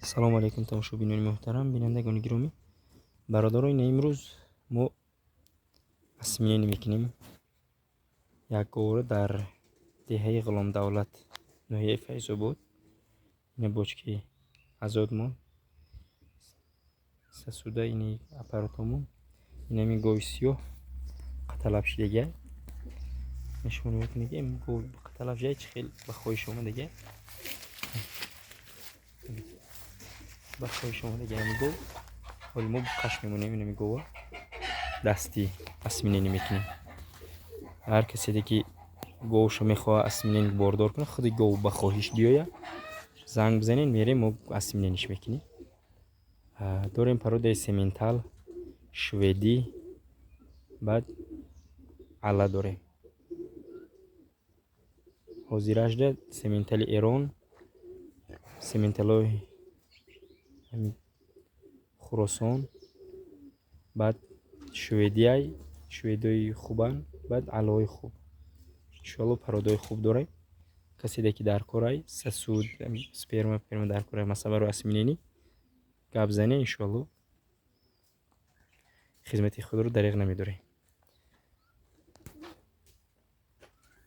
салому алайкум тамошобинони муҳтарам, бинандагони гиромӣ. Бародарои имрӯз мо асминенӣ мекунем. Як гора дар деҳаи ғуломдавлат, ноҳияи Файзобод. Ина бочки азодмон сасуда, ини аппаратомон, инами гови сиёҳ қаталабшидагай нишона мекунега. Ин гов қаталабшидай чӣ хел ба хоҳиш омадагай. Ба хоҳиш омадагай ин гов. Ҳоли мо каш мемонем инами гова дасти асминенӣ мекунем. Ҳар каседе ки говшо мехоҳад асминенӣ бордор кунад, худи гов ба хоҳиш биёя, занг бизанем, мерем, мо асминениш мекунем. Дорем пародаи сементал, шведӣ, баъд алла дорем. ҳозирашда сементали Эрон, сементалои Хуросон, баъд шведои хубан, баъд аллои хуб. Иншоалло пародаи хуб дорем. Каседе ки дар корай сасуд, сперма дар корай масабаро асминенӣ гап зане, иншоалло хизмати худро дариғ намедорем.